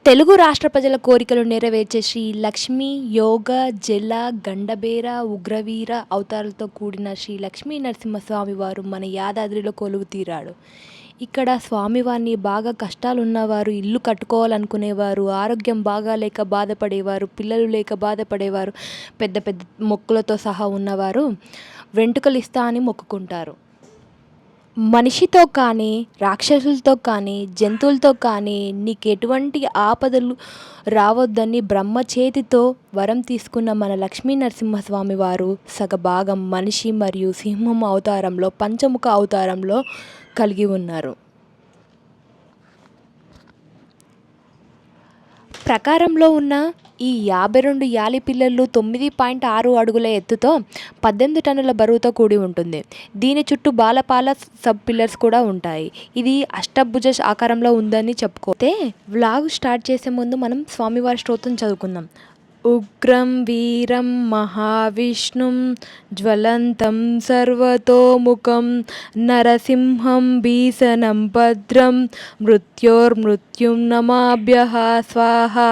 తెలుగు రాష్ట్ర ప్రజల కోరికలు నెరవేర్చే శ్రీ లక్ష్మీ యోగ జల గండబేర ఉగ్రవీర అవతారాలతో కూడిన శ్రీ లక్ష్మీ నరసింహస్వామి వారు మన యాదాద్రిలో కొలువు తీరాడు. ఇక్కడ స్వామివారిని బాగా కష్టాలున్నవారు, ఇల్లు కట్టుకోవాలనుకునేవారు, ఆరోగ్యం బాగా లేక బాధపడేవారు, పిల్లలు లేక బాధపడేవారు, పెద్ద పెద్ద మొక్కులతో సహా ఉన్నవారు వెంట్రుకలు ఇస్తా అని మొక్కుకుంటారు. మనిషితో కానీ, రాక్షసులతో కానీ, జంతువులతో కానీ నీకు ఎటువంటి ఆపదలు రావద్దని బ్రహ్మ చేతితో వరం తీసుకున్న మన లక్ష్మీ నరసింహస్వామి వారు సగభాగం మనిషి మరియు సింహం అవతారంలో, పంచముఖ అవతారంలో కలిగి ఉన్నారు. ప్రకారంలో ఉన్న ఈ 52 యాలి పిల్లలు 9.6 అడుగుల ఎత్తుతో 18 టన్నుల బరువుతో కూడి ఉంటుంది. దీని చుట్టూ బాలపాల సబ్ పిల్లర్స్ కూడా ఉంటాయి. ఇది అష్టభుజ ఆకారంలో ఉందని చెప్పుకోతే వ్లాగ్ స్టార్ట్ చేసే ముందు మనం స్వామివారి స్తోత్రం చదువుకుందాం. ఉగ్రం వీరం మహావిష్ణుం జ్వలంతం సర్వతోముఖం నరసింహం భీషణం భద్రం మృత్యోర్మృత్యుం నమాభ్యః స్వాహా.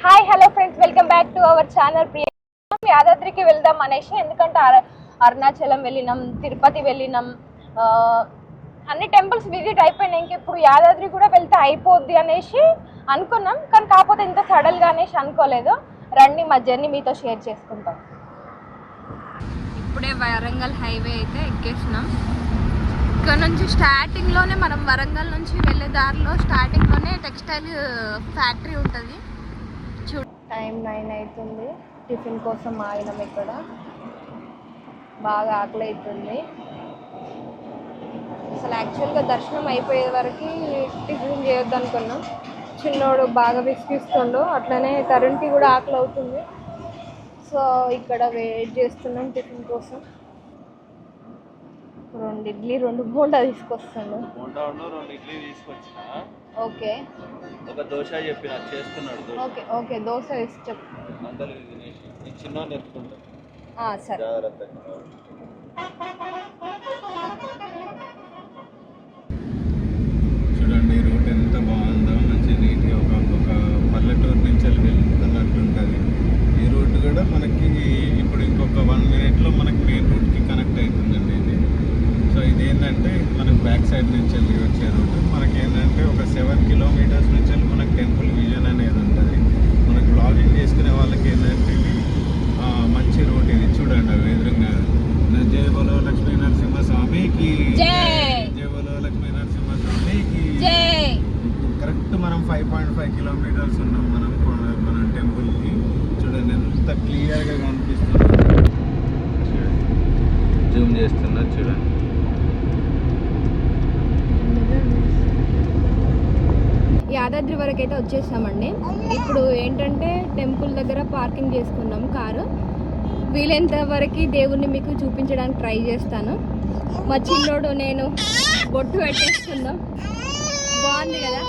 Hi hello friends, welcome back to our channel. యాదాద్రికి వెళ్దాం అనేసి, ఎందుకంటే అరుణాచలం వెళ్ళినాం, తిరుపతి వెళ్ళినాం, అన్ని టెంపుల్స్ విజిట్ అయిపోయినాయి. ఇంక ఇప్పుడు యాదాద్రి కూడా వెళ్తే అయిపోద్ది అనేసి అనుకున్నాం, కానీ కాకపోతే ఇంత సడన్గా అనేసి అనుకోలేదు. రండి, మా జర్నీ మీతో షేర్ చేసుకుంటాం. ఇప్పుడే వరంగల్ హైవే అయితే ఎక్కేసినాం. ఇక్కడ నుంచి స్టార్టింగ్లోనే మనం వరంగల్ నుంచి వెళ్ళే దారిలో స్టార్టింగ్లోనే టెక్స్టైల్ ఫ్యాక్టరీ ఉంటుంది. చూడు, టైం 9 అవుతుంది. టిఫిన్ కోసం ఆగినాం. ఇక్కడ బాగా ఆకలి అవుతుంది. అసలు యాక్చువల్గా దర్శనం అయిపోయే వరకు టిఫిన్ చేయొద్దు అనుకున్నాం. చిన్నోడు బాగా విసిగిస్తుండు, అట్లనే కరెంట్కి కూడా ఆకలి అవుతుంది. సో ఇక్కడ వెయిట్ చేస్తున్నాం టిఫిన్ కోసం. 2 ఇడ్లీ 2 బోండా తీసుకొస్తాను. ఓకే, ఒక దోశ చెప్పిన చేస్తున్నాడు. ఓకే ఓకే, దోశ వేసి చెప్పు. సరే. చూడండి రూట్ ఎంత బాగుందో, మంచి నీట్గా ఒక పల్లెటూరు నుంచి వెళ్తున్నట్టు ఉంటుంది. ఈ రూట్ కూడా మనకి ఇప్పుడు ఇంకొక 1 మినిట్లో మనకి మెయిన్ రూట్కి కనెక్ట్ అవుతుందండి ఇది. సో ఇది ఏంటంటే మనకి బ్యాక్ సైడ్ నుంచి వెళ్ళి వచ్చే రూట్. మనకి ఏంటంటే ఒక 7 కిలోమీటర్స్ నుంచి వెళ్ళి మనకి టెంపుల్ విజన్ అనేది ఉంటుంది. మనకి బ్లాగింగ్ చేసుకునే వాళ్ళకి ఏంటంటే ఇది మంచి రూట్. ఇది చూడండి అవి ఎదురుగా జయ బలో లక్ష్మీ నరసింహస్వామికి, జయ బలో లక్ష్మీ నరసింహస్వామికి. కరెక్ట్ మనం 5.5 కిలోమీటర్స్ ఉన్నాం మన టెంపుల్కి. చూడండి ఎంత క్లియర్గా కనిపిస్తుంది. జూమ్ చేస్తున్నా చూడండి. యాదాద్రి వరకు అయితే వచ్చేసామండి. ఇప్పుడు ఏంటంటే టెంపుల్ దగ్గర పార్కింగ్ చేసుకున్నాం కారు. వీలైనంత వరకు దేవుణ్ణి మీకు చూపించడానికి ట్రై చేస్తాను. మా చిన్నోడు నేను బొట్టు పెట్టేసుకుందాం. బాగుంది కదా.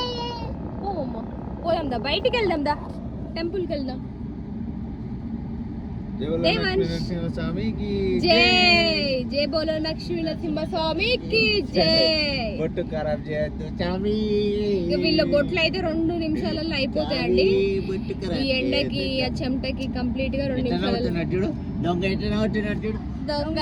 పోదాందా, బయటికి వెళ్దాందా, టెంపుల్కి వెళ్దాం. జై జై బోలో లక్ష్మీ నరసింహ స్వామికి జై. బొట్టు ఖరాబ్ చేయొద్దు స్వామి. వీళ్ళ బొట్లు అయితే 2 నిమిషాలలో అయిపోతాయండి. ఈ ఎండకి ఆ చెమటకి కంప్లీట్ గా 2 నిమిషాలు. దొంగ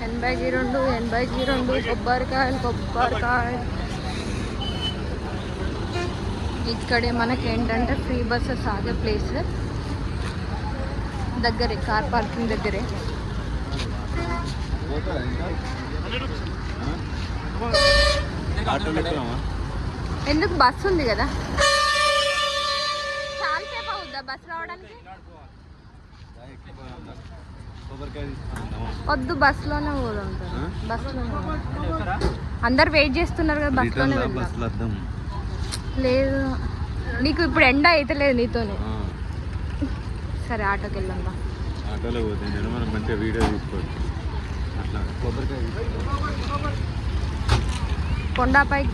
82 కొబ్బరికాయలు. ఇక్కడే మనకి ఏంటంటే ఫ్రీ బస్సెస్ ఆగే ప్లేస్ దగ్గరే, కార్ పార్కింగ్ దగ్గరే. ఎందుకు, బస్సు ఉంది కదా. చాలా సేపు అవుద్దా బస్సు రావడానికి? వద్దు, బస్సులోనే పోదాం. బస్సులోనే అందరు వెయిట్ చేస్తున్నారు కదా, బస్సులోనే వెళ్దాం. లేదు, నీకు ఇప్పుడు ఎండ అయితే లేదు నీతోనే. సరే, ఆటోకి వెళ్దాం. ఆటోలో పోతే మనం మంచిగా వీడియో తీసుకోవచ్చు. అట్లా కొండపైకి.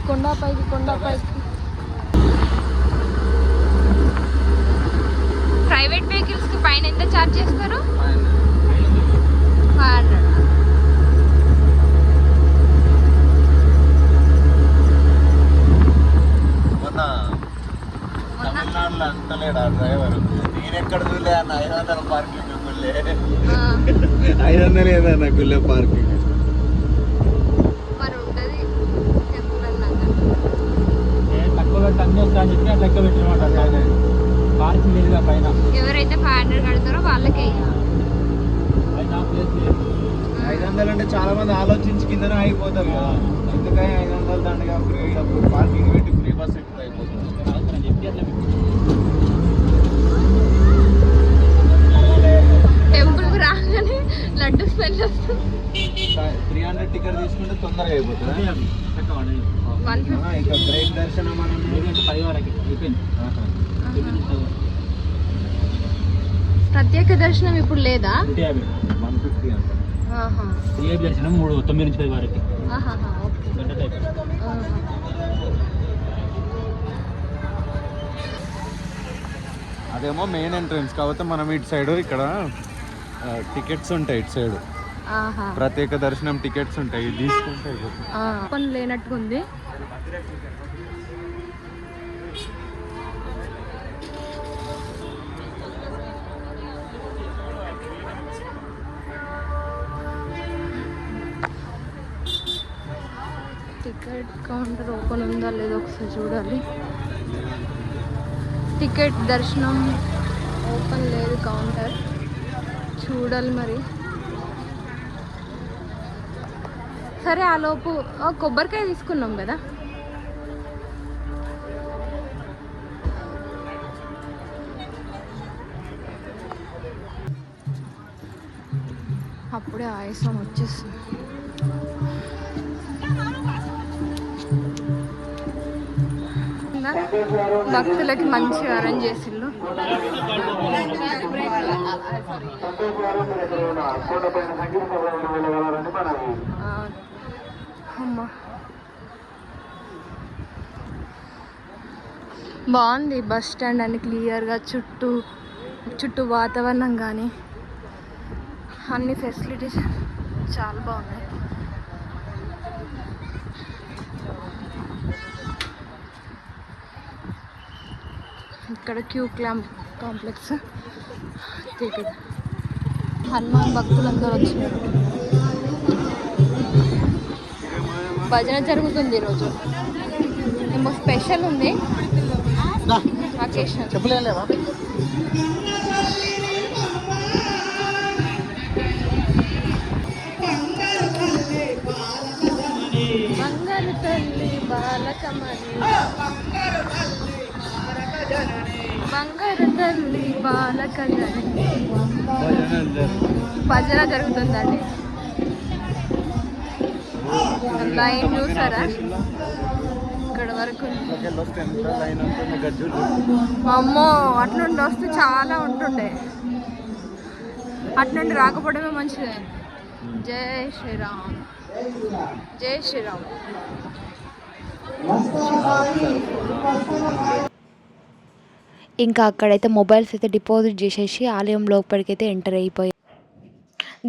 ప్రైవేట్ వెహికల్స్కి పైన ఎంత ఛార్జ్ చేస్తారు? పార్కింగ్ గుళ్ళే ఆ, 500 ఏదన్నా గుళ్ళే పార్కింగ్. మరి ఉంటుంది టెంపుల్ అన్నాక. తక్కువ పెట్టి అన్నీ వస్తా అని చెప్పి అట్లా లెక్క పెట్టినమాట. పార్కింగ్ లేదుగా పైన, ఎవరైతే 500 కడతారో వాళ్ళకే పైన ప్లేస్ లేదు. 500 అంటే చాలా మంది ఆలోచించి కిందనే అయిపోతారు కదా. అందుకని 500 దండగా ఫ్రీ పార్కింగ్ పెట్టి ఫ్రీ బస్ ఎక్కువ అయిపోతుంది. అని చెప్పి అట్లా టెంపుల్కి రాగానే లడ్డు స్మెల్ వస్తుంది. 300 టికెట్ తీసుకుంటే తొందరగా అయిపోతుంది. పెట్టమండి. 150. ఇక బ్రేక్ దర్శనం అని ఎందుకంటే 10 వరకు అయిపోయింది. ప్రత్యేక దర్శనం ఇప్పుడు లేదా? 150 అంట. ఆహా. ఏ దర్శనం 9 నుంచి 10 వరకు ఆహాహా, ఓకే. గంట టైప్. ఆహా. అదేమో మెయిన్ ఎంట్రన్స్ కాబట్టి మనం ఇటు సైడ్ ఇక్కడ టికెట్స్ ఉంటాయి. ఇటు సైడ్ ఆహా. ప్రత్యేక దర్శనం టికెట్స్ ఉంటాయి, ఇది తీసుకుంటే అయిపోతుంది. పని లేనట్టుగా ఉంది. టికెట్ కౌంటర్ ఓపెన్ ఉందా లేదో ఒకసారి చూడాలి. టికెట్ దర్శనం ఓపెన్ లేదు కౌంటర్, చూడాలి మరి. సరే ఆ లోపు కొబ్బరికాయ తీసుకున్నాం కదా. అప్పుడే ఆయాసం వచ్చేస్తుంది. భక్తులకి మంచిగా అరేంజ్ చేసిళ్ళు. అమ్మా బాగుంది బస్ స్టాండ్ అని క్లియర్గా, చుట్టూ వాతావరణం కానీ అన్ని ఫెసిలిటీస్ చాలా బాగున్నాయి. ఇక్కడ క్యూ కాంప్లెక్స్ టికెట్. హనుమాన్ భక్తులందరూ వచ్చినారు. భజన జరుగుతుంది ఈరోజు. ఏమో స్పెషల్ ఉంది అకేషన్. చెప్పలేవా? బంగారు తల్లి బాలకమణి, బంగారు తల్లి బాలకమణి. భజన జరుగుతుందండి. లైన్ చూసారా ఇక్కడ వరకు? అమ్మో, అట్నుండి వస్తే చాలా ఉంటుండే, అట్నుండి రాకపోవడమే మంచిది. జై శ్రీరామ్, జై శ్రీరామ్. ఇంకా అక్కడైతే మొబైల్స్ అయితే డిపాజిట్ చేసేసి ఆలయం లోపలికైతే ఎంటర్ అయిపోయాం.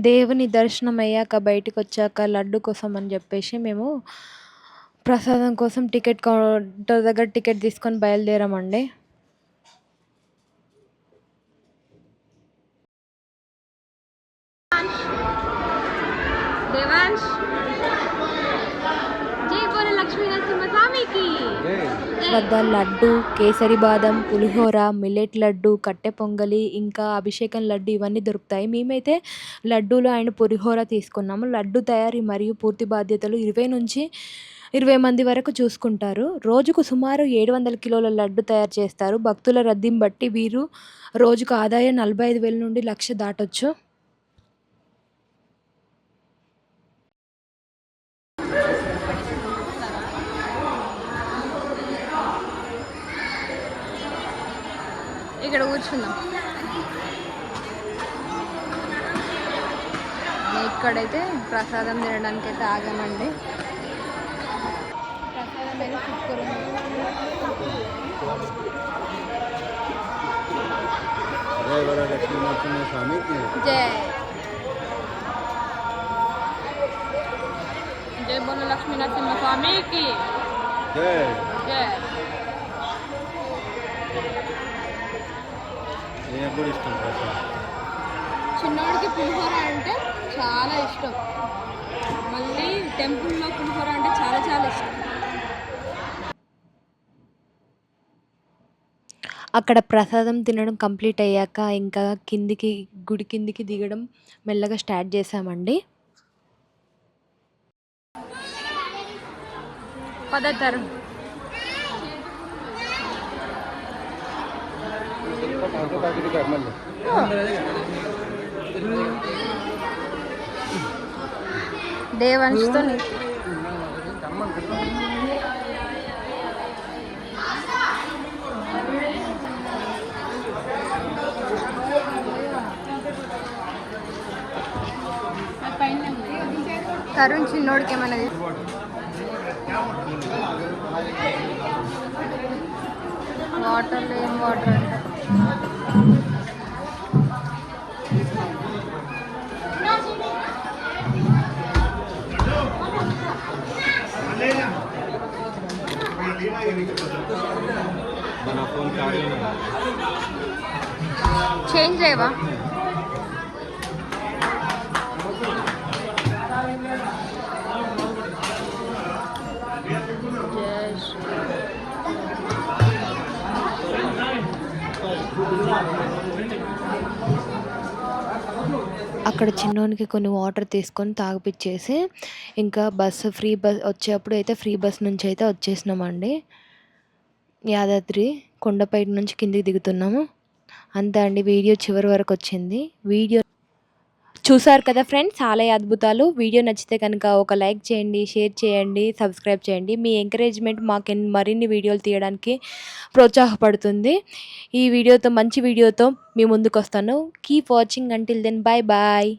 దేవుని దర్శనం అయ్యాక బయటకు వచ్చాక లడ్డు కోసం అని చెప్పేసి మేము ప్రసాదం కోసం టికెట్ కౌంటర్ దగ్గర టికెట్ తీసుకొని బయలుదేరామండి. దేవాంశ్, జై బోలో లక్ష్మీ నరసింహస్వామికి. వద్ద లడ్డు, కేసరి బాదం, పులిహోర, మిల్లెట్ లడ్డు, కట్టె పొంగలి, ఇంకా అభిషేకం లడ్డు ఇవన్నీ దొరుకుతాయి. మేమైతే లడ్డూలు అండ్ పులిహోర తీసుకున్నాము. లడ్డు తయారీ మరియు పూర్తి బాధ్యతలు 20 నుంచి 20 మంది వరకు చూసుకుంటారు. రోజుకు సుమారు 700 కిలోల లడ్డు తయారు చేస్తారు. భక్తుల రద్దీని బట్టి వీరు రోజుకు ఆదాయం 45,000 నుండి 1,00,000 దాటొచ్చు. ఇక్కడ కూర్చుందాం. ఇక్కడైతే ప్రసాదం తినడానికి అయితే ఆగామండి. ప్రసాదం అయితే సూపర్ ఉంది. జై బోలో లక్ష్మీ నరసింహస్వామికి. జై జై బోలో లక్ష్మీ నరసింహస్వామికి. జై. జై. నేను కూడా ఇష్టం ప్రసాదం. చిన్నవాడికి పులిహోర అంటే చాలా ఇష్టం. మళ్ళీ టెంపుల్లో పులిహోర అంటే చాలా చాలా ఇష్టం. అక్కడ ప్రసాదం తినడం కంప్లీట్ అయ్యాక ఇంకా గుడి కిందికి దిగడం మెల్లగా స్టార్ట్ చేసామండి. పదతారు దేవంశతో తరుణ్ చిన్నోడికి ఏమైనా వాటర్ ఏం వాటర్ అంటే మన ఫోన్ కార్లో చేంజ్ చేయవా? అక్కడ చిన్నోనికి కొన్ని వాటర్ తీసుకొని తాగిపిచ్చేసి ఇంకా ఫ్రీ బస్ వచ్చేప్పుడు అయితే ఫ్రీ బస్ నుంచి అయితే వచ్చేసినామండి. యాదాద్రి కొండపై నుంచి కిందికి దిగుతున్నాము. అంతే అండి, వీడియో చివరి వరకు వచ్చింది. వీడియో చూసారు కదా ఫ్రెండ్స్, ఆలయ అద్భుతాలు. వీడియో నచ్చితే కనుక ఒక లైక్ చేయండి, షేర్ చేయండి, సబ్స్క్రైబ్ చేయండి. మీ ఎంకరేజ్మెంట్ మాకు మరిన్ని వీడియోలు తీయడానికి ప్రోత్సాహపడుతుంది. ఈ వీడియోతో మంచి వీడియోతో మీ ముందుకు వస్తాను. Keep watching until then, bye bye.